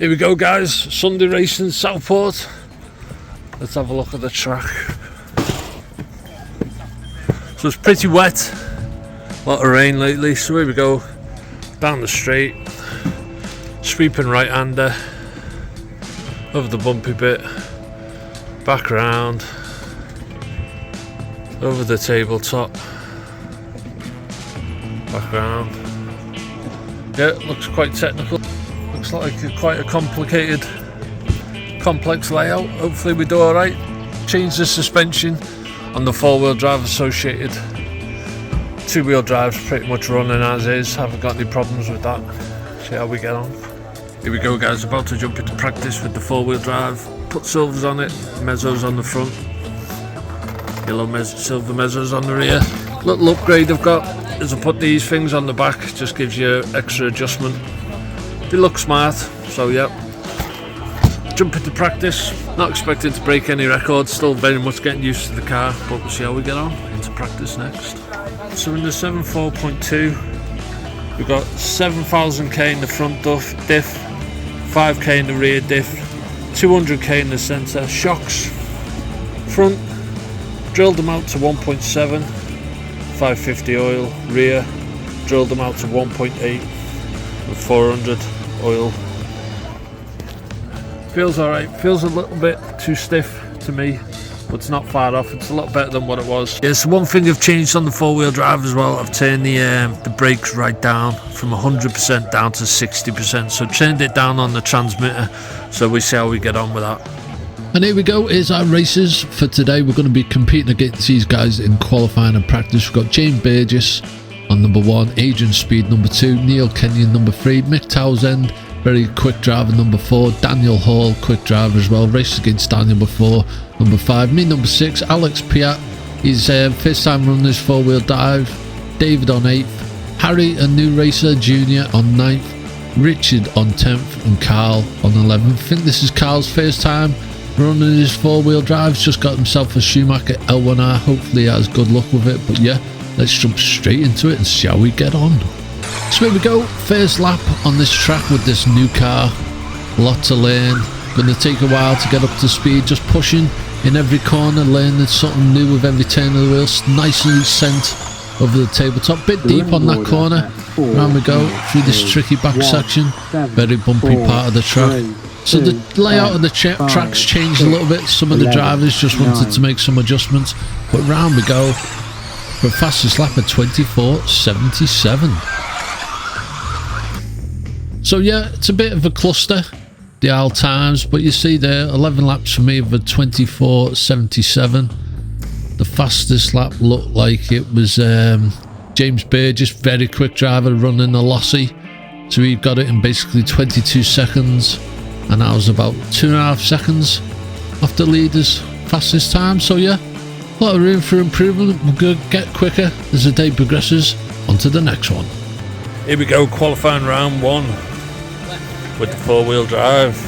Here we go, guys, Sunday racing Southport. Let's have a look at the track. So it's pretty wet, a lot of rain lately, so here we go, down the straight, sweeping right hander, over the bumpy bit, back round, over the tabletop, back round. Yeah, it looks quite technical. Looks like quite a complicated, complex layout. Hopefully we do alright. Change the suspension on the four-wheel drive Associated. Two-wheel drive's pretty much running as is. Haven't got any problems with that. See how we get on. Here we go, guys. About to jump into practice with the four-wheel drive. Put silvers on it, mezzos on the front. Yellow silver mezzos on the rear. Little upgrade I've got is I put these things on the back. Just gives you extra adjustment. They look smart, so yeah. Jump into practice. Not expecting to break any records. Still very much getting used to the car, but we'll see how we get on. Into practice next. So in the 74.2, we've got 7,000k in the front diff, 5k in the rear diff, 200k in the centre. Shocks front, drilled them out to 1.7, 550 oil. Rear, drilled them out to 1.8 with 400 oil. Feels alright, feels a little bit too stiff to me, but it's not far off. It's a lot better than what it was. Yeah, so one thing I've changed on the four-wheel drive as well, I've turned the brakes right down from 100% down to 60%, so turned it down on the transmitter, so we see how we get on with that. And here we go, here's our races for today. We're going to be competing against these guys in qualifying and practice. We've got James Burgess on number 1, Adrian Speed number 2, Neil Kenyon number 3, Mick Townsend, very quick driver number 4, Daniel Hall, quick driver as well, races against Daniel before, number 5, me number 6, Alex Piat, he's first time running his four-wheel drive, David on 8th, Harry, a new racer, Junior on 9th, Richard on 10th, and Carl on 11th. I think this is Carl's first time running his four-wheel drive. He's just got himself a Schumacher L1R, hopefully he has good luck with it, but yeah, let's jump straight into it and see how we get on. So here we go, first lap on this track with this new car, a lot to learn, going to take a while to get up to speed, just pushing in every corner, learning something new with every turn of the wheels, nicely sent over the tabletop, bit deep on that corner, round we go through this tricky back section, very bumpy part of the track. So the layout of the track's changed a little bit, some of the drivers just wanted to make some adjustments, but round we go for a fastest lap of 24.77. So yeah, it's a bit of a cluster, the aisle times, but you see there, 11 laps for me of a 24.77. The fastest lap looked like it was James Burgess, very quick driver, running a Lossy. So he got it in basically 22 seconds, and that was about 2.5 seconds off the leader's fastest time. So yeah, a lot of room for improvement. We're going to get quicker as the day progresses. On to the next one. Here we go, qualifying round 1 with the four-wheel drive.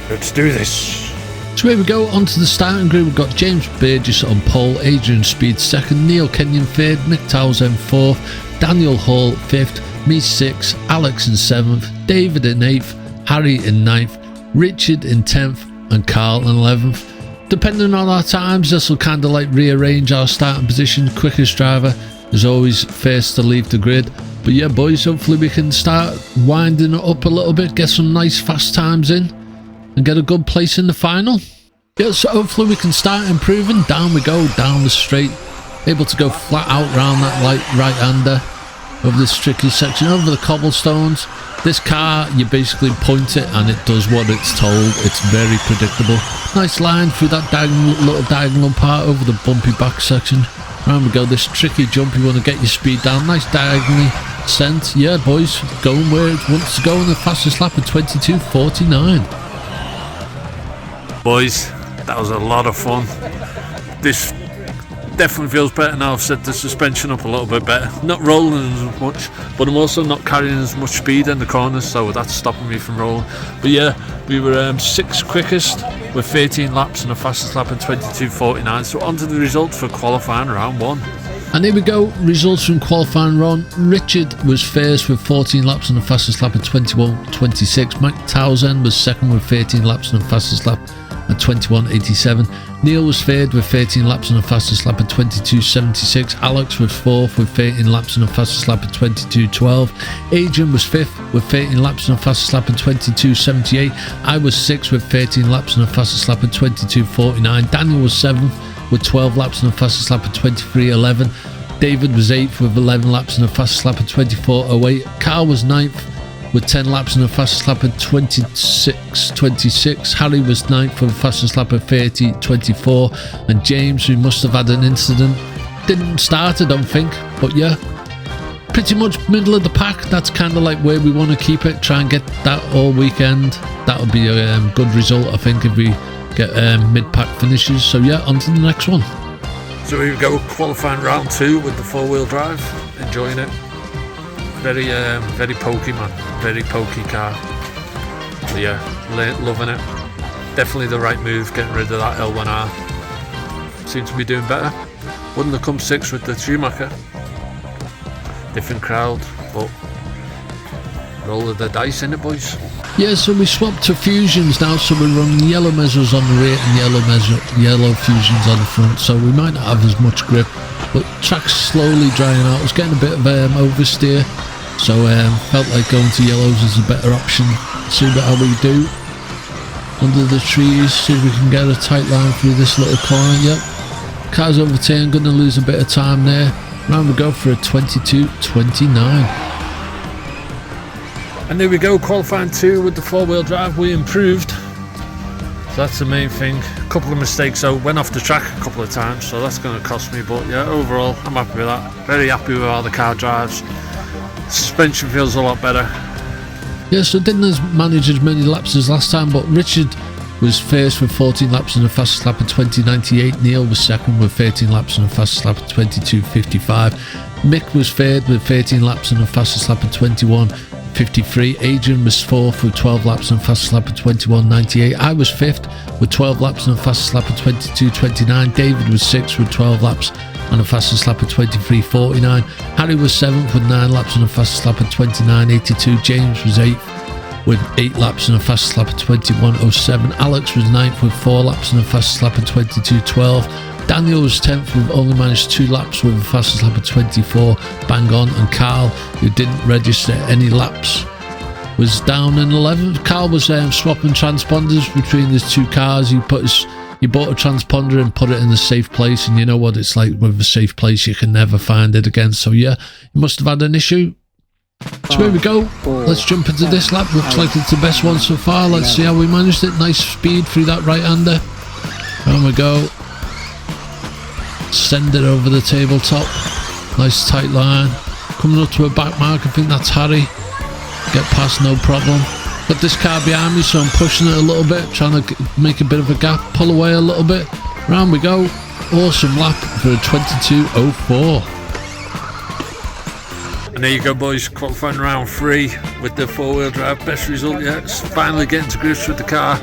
Let's do this. So here we go, onto the starting grid. We've got James Burgess on pole, Adrian Speed 2nd, Neil Kenyon 3rd, Mick Townsend 4th, Daniel Hall 5th, me 6th, Alex in 7th, David in 8th, Harry in 9th, Richard in 10th, and Carl in 11th. Depending on our times, this will kind of like rearrange our starting position. Quickest driver is always first to leave the grid. But yeah, boys, hopefully we can start winding it up a little bit, get some nice fast times in, and get a good place in the final. Yeah, so hopefully we can start improving. Down we go, down the straight, able to go flat out round that right-hander, over this tricky section, over the cobblestones. This car, you basically point it and it does what it's told. It's very predictable. Nice line through that little diagonal part over the bumpy back section. Round we go, this tricky jump, you want to get your speed down, nice diagonally sent. Yeah, boys, going where it wants to go in the fastest lap of 22.49. Boys, that was a lot of fun. This definitely feels better now. I've set the suspension up a little bit better. Not rolling as much, but I'm also not carrying as much speed in the corners, so that's stopping me from rolling. But yeah, we were 6th quickest with 13 laps and the fastest lap in 22.49. So on to the results for qualifying round 1. And here we go, results from qualifying run. Richard was first with 14 laps on the fastest lap at 21.26. Mike Townsend was second with 13 laps on the fastest lap at 21.87. Neil was third with 13 laps on the fastest lap at 22.76. Alex was fourth with 13 laps on the fastest lap at 22.12. Adrian was fifth with 13 laps on the fastest lap at 22.78. I was sixth with 13 laps on the fastest lap at 22.49. Daniel was seventh with 12 laps on the fastest lap at 23.11. David was 8th with 11 laps on the fastest lap at 24.08. Carl was 9th with 10 laps on the fastest lap at 26.26. Harry was 9th for the fastest lap at 30.24. And James, who must have had an incident, didn't start, I don't think, but yeah, pretty much middle of the pack. That's kind of like where we want to keep it, try and get that all weekend. That'll be a good result, I think, if we get mid-pack finishes. So yeah, on to the next one. So here we go, qualifying round 2 with the 4-wheel drive. Enjoying it. Very pokey, man. Very pokey car. So yeah, loving it. Definitely the right move, getting rid of that L1R. Seems to be doing better. Wouldn't have come 6th with the Schumacher. Different crowd, but roll of the dice in it, boys. Yeah, so we swapped to Fusions now, so we're running yellow measures on the rear and yellow Fusions on the front, so we might not have as much grip, but track's slowly drying out. It's getting a bit of oversteer, so felt like going to yellows is a better option. See how we do under the trees, see if we can get a tight line through this little corner. Yep, car's overturned, going to lose a bit of time there. Round we go for a 22.29. And there we go, qualifying 2 with the 4-wheel drive. We improved, so that's the main thing. A couple of mistakes, so went off the track a couple of times, so that's going to cost me, but yeah, overall I'm happy with that. Very happy with how the car drives. Suspension feels a lot better. Yeah, so didn't manage as many laps as last time, but Richard was first with 14 laps on the fastest lap at 20.98. Neil was second with 13 laps on the fastest lap at 22.55. Mick was third with 13 laps on the fastest lap at 21.53. Adrian was fourth with 12 laps on the fastest lap at 21.98. I was fifth with 12 laps on the fastest lap at 22.29. David was sixth with 12 laps on the fastest lap at 23.49. Harry was seventh with 9 laps on the fastest lap at 29.82. James was eighth with 8 laps on the fastest lap at 21.07. Alex was 9th with 4 laps on the fastest lap at 22.12. Daniel was 10th with only managed 2 laps with the fastest lap at 24 bang on. And Carl, who didn't register any laps, was down in 11th. Carl was swapping transponders between his 2 cars. He bought a transponder and put it in a safe place, and you know what it's like with a safe place, you can never find it again. So yeah, he must have had an issue. So here we go, let's jump into this lap. Looks like it's the best one so far. Let's see how we managed it. Nice speed through that right-hander. There we go. Send it over the tabletop. Nice tight line. Coming up to a back mark, I think that's Harry. Get past no problem. Got this car behind me, so I'm pushing it a little bit, trying to make a bit of a gap, pull away a little bit. Round we go. Awesome lap for a 22.04. And there you go, boys, qualifying round 3 with the 4-wheel drive. Best result yet. Finally getting to grips with the car,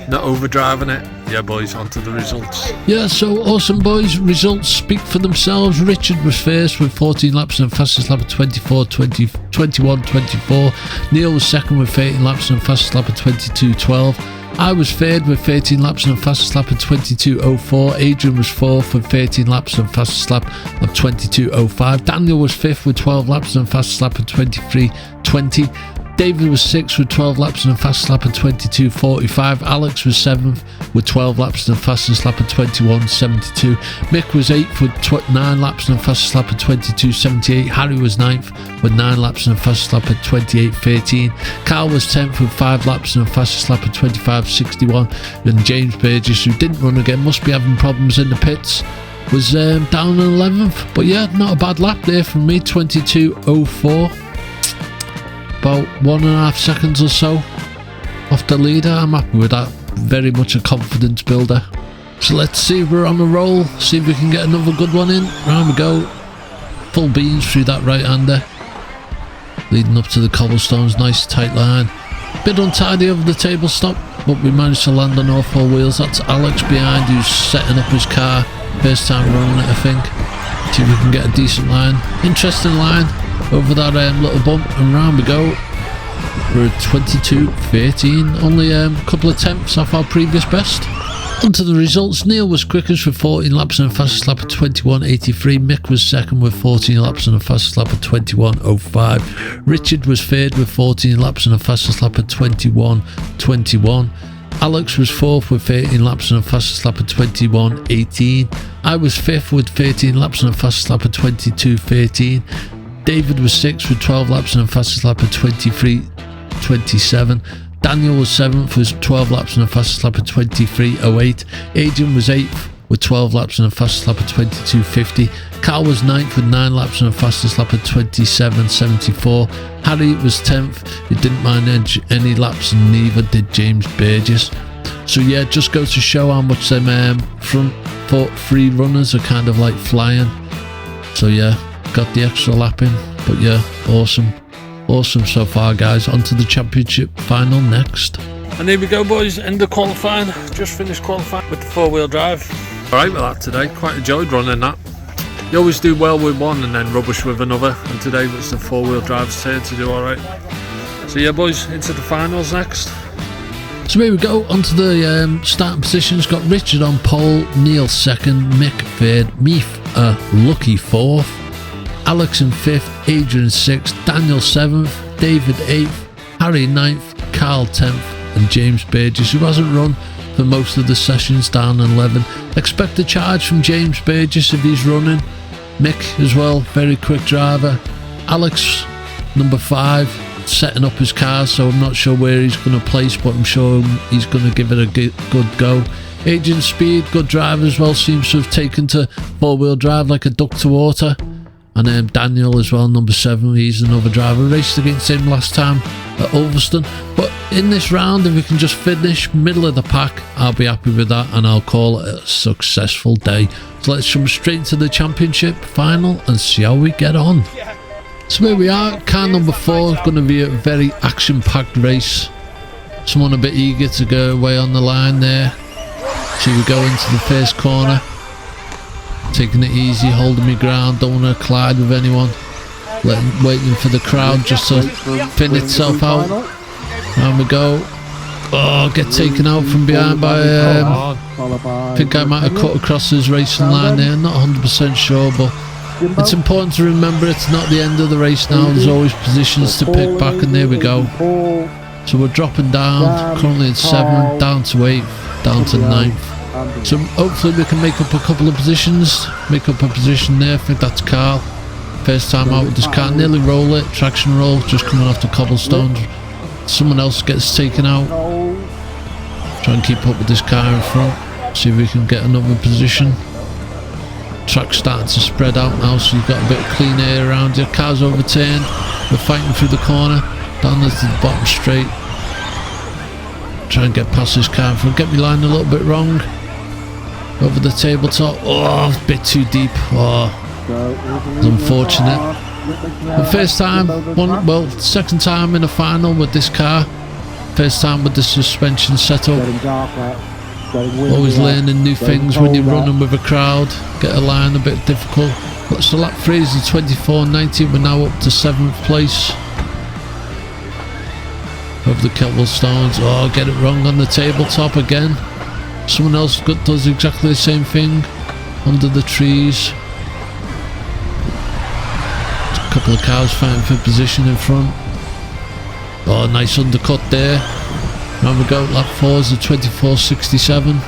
not overdriving it. Yeah, boys, on to the results. Yeah, so awesome, boys. Results speak for themselves. Richard was first with 14 laps on the fastest lap at 21.24. Neil was second with 13 laps on the fastest lap at 22.12. I was third with 13 laps on the fastest lap at 22.04. Adrian was fourth with 13 laps on the fastest lap of 22.05. Daniel was fifth with 12 laps on the fastest lap at 23.20. David was 6th with 12 laps on the fastest lap at 22.45. Alex was 7th with 12 laps on the fastest lap at 21.72. Mick was 8th with 9 laps on the fastest lap at 22.78. Harry was 9th with 9 laps on the fastest lap at 28.13. Carl was 10th with 5 laps on the fastest lap at 25.61. And James Burgess, who didn't run again, must be having problems in the pits, was down in 11th. But yeah, not a bad lap there from me, 22.04. About 1.5 seconds or so off the leader. I'm happy with that. Very much a confidence builder. So let's see if we're on a roll. See if we can get another good one in. Round we go. Full beans through that right-hander. Leading up to the cobblestones. Nice tight line. Bit untidy over the table stop, but we managed to land on all 4 wheels. That's Alex behind, who's setting up his car. First time running it, I think. See if we can get a decent line. Interesting line over that little bump, and round we go. We're at 22.13, only a couple of tenths off our previous best. Onto the results. Neil was quickest with 14 laps and a fastest lap of 21.83. Mick was second with 14 laps and a fastest lap of 21.05. Richard was third with 14 laps and a fastest lap of 21.21. Alex was fourth with 13 laps and a fastest lap of 21.18. I was fifth with 13 laps and a fastest lap of 22.13. David was sixth with 12 laps and a fastest lap of 23.27. Daniel was 7th with 12 laps and a fastest lap of 23.08. Adrian was 8th with 12 laps and a fastest lap of 22.50. Carl was 9th with 9 laps and a fastest lap of 27.74. Harry was 10th. He didn't mind any laps, and neither did James Burgess. So yeah, just goes to show how much them front foot free runners are kind of like flying. So yeah, got the extra lap in. But yeah, awesome so far, guys. On to the championship final next. And here we go, boys, end of qualifying. Just finished qualifying with the 4-wheel drive. Alright with that today, quite enjoyed running that. You always do well with one and then rubbish with another, and today was the 4-wheel drive's turn to do alright. So yeah, boys, into the finals next. So here we go, onto the starting positions. Got Richard on pole, Neil second, Mick third, me lucky fourth, Alex in 5th, Adrian 6th, Daniel 7th, David 8th, Harry 9th, Carl 10th, and James Burgess, who hasn't run for most of the sessions, down 11. Expect a charge from James Burgess if he's running. Mick as well, very quick driver. Alex, number 5, setting up his car, so I'm not sure where he's going to place, but I'm sure he's going to give it a good go. Adrian Speed, good driver as well, seems to have taken to 4-wheel drive like a duck to water. And Daniel as well, number 7, he's another driver. Raced against him last time at Ulverston. But in this round, if we can just finish middle of the pack, I'll be happy with that, and I'll call it a successful day. So let's jump straight to the championship final and see how we get on. So here we are, car number 4, going to be a very action-packed race. Someone a bit eager to go away on the line there. So we go into the first corner. Taking it easy, holding my ground, don't want to collide with anyone. Waiting for the crowd just to thin itself out. Down we go. Oh, get taken out from behind by I think I might have cut across his racing line there, not 100% sure, but it's important to remember it's not the end of the race now. There's always positions to pick back, and there we go. So we're dropping down, currently at 7, down to 8, down to 9th. So hopefully we can make up a couple of positions, make up a position there. I think that's Carl. First time out with this car, nearly roll it, traction roll, just coming off the cobblestones. Someone else gets taken out. Try and keep up with this car in front, see if we can get another position. Track's starting to spread out now, so you've got a bit of clean air around you. Car's overturned, we're fighting through the corner, down to the bottom straight. Try and get past this car in front, get me line a little bit wrong. Over the tabletop, oh, a bit too deep, oh, it's unfortunate. The first time, second time in a final with this car, first time with the suspension setup. Always learning new things when you're running with a crowd, get a line a bit difficult. So lap 3 is the 24.90, we're now up to 7th place. Over the cobblestones, oh, get it wrong on the tabletop again. Someone else does exactly the same thing under the trees. A couple of cars fighting for position in front. Oh, nice undercut there. Round we go, lap 4 is the 24.67.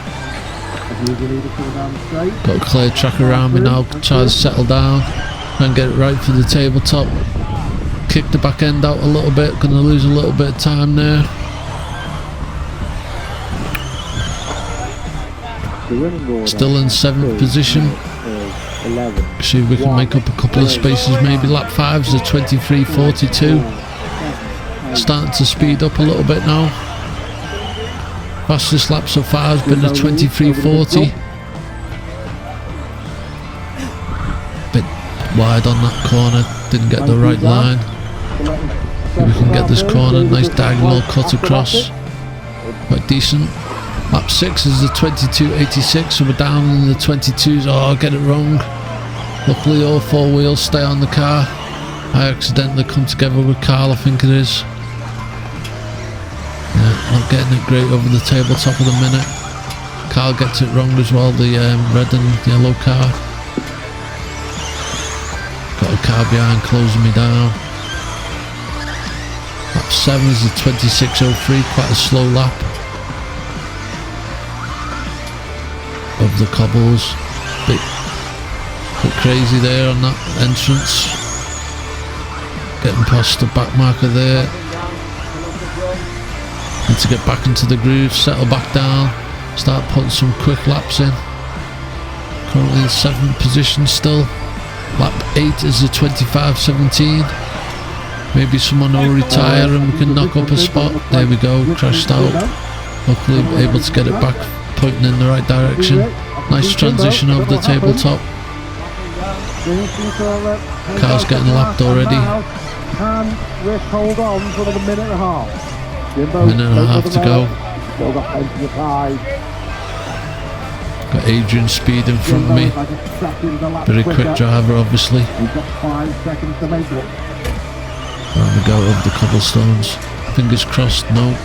Got a clear track around me now, try to settle down and get it right for the tabletop. Kick the back end out a little bit, gonna lose a little bit of time there. Still in 7th position. See if we can make up a couple of spaces, maybe. Lap 5 is a 23.42. Starting to speed up a little bit now. Fastest lap so far has been a 23.40. Bit wide on that corner, didn't get the right line. If we can get this corner, nice diagonal cut across. Quite decent. Lap 6 is the 22.86, so we're down in the 22s. Oh, get it wrong. Luckily all four wheels stay on the car. I accidentally come together with Carl, I think it is. Yeah, not getting it great over the tabletop at the minute. Carl gets it wrong as well, the red and yellow car. Got a car behind closing me down. Lap 7 is a 26.03, quite a slow lap. Of the cobbles. Bit crazy there on that entrance. Getting past the back marker there. Need to get back into the groove, settle back down, start putting some quick laps in. Currently in 7th position still. Lap 8 is a 25.17. Maybe someone will retire and we can knock up a spot. There we go, crashed out. Luckily able to get it back, pointing in the right direction. Nice transition over the tabletop. Car's getting lapped already. Minute and a half to go. Got Adrian Speed in front of me. Very quick driver, obviously. There we go, over the cobblestones. Fingers crossed, nope.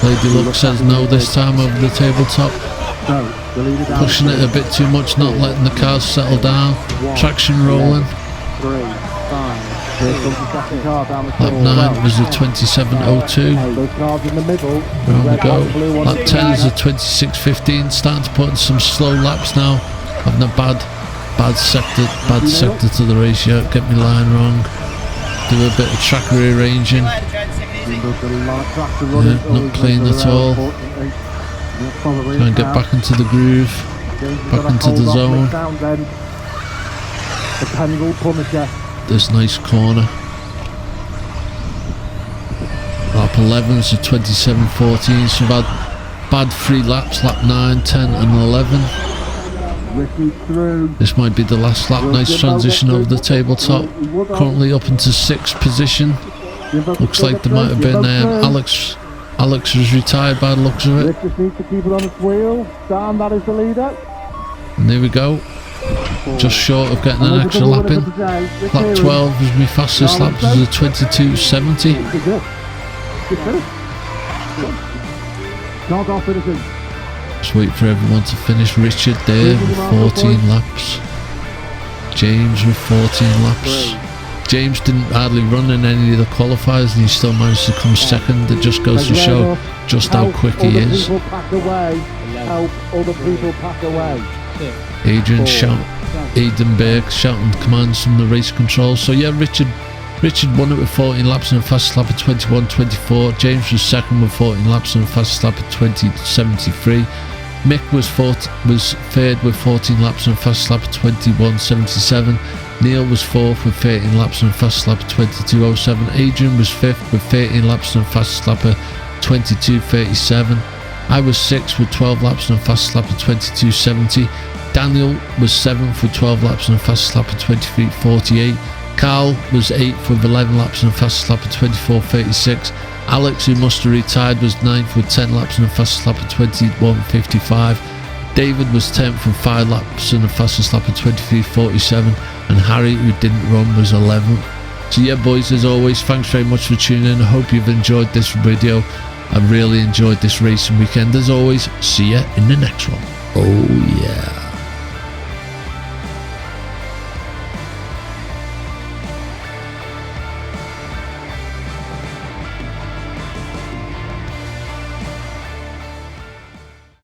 Lady Luck says no this time over the tabletop. Pushing it a bit too much, not letting the cars settle down. Traction rolling. Lap 9 was a 27.02. Round we go. Lap 10 is a 26.15. Starting to put in some slow laps now. Having a bad sector to the race yet. Get my line wrong. Do a bit of track rearranging. Yeah, not clean at all. Try and get back into the groove. Back into the zone. This nice corner. Lap 11 is a 27.14, so we've had bad 3 laps, lap 9, 10 and 11. This might be the last lap. Nice transition over the tabletop. Currently up into 6th position. Looks like there might have been Alex was retired by the looks of it. And there we go. Just short of getting an extra lap in. Lap 12 was my fastest lap, was a 22.70. Just wait for everyone to finish. Richard there with 14 laps. James with 14 laps. James didn't hardly run in any of the qualifiers and he still managed to come second. It just goes to show just how quick he is. Adrian Aidenberg shouting commands from the race control. So yeah, Richard won it with 14 laps and a fastest lap of 21.24. James was second with 14 laps and a fastest lap of 20.73. Mick was third with 14 laps and a fastest lap of 21.77. Neil was fourth with 13 laps and a fastest lap of 22.07. Adrian was fifth with 13 laps and a fastest lap of 22.37. I was sixth with 12 laps and a fastest lap of 22.70. Daniel was 7th with 12 laps and a fastest lap of 23.48. Carl was 8th with 11 laps and a fastest lap of 24.36. Alex, who must have retired, was 9th with 10 laps and a fastest lap of 21.55. David was 10th with 5 laps and a fastest lap of 23.47. And Harry, who didn't run, was 11th. So yeah boys, as always, thanks very much for tuning in. I hope you've enjoyed this video. I really enjoyed this racing weekend. As always, see ya in the next one. Oh yeah.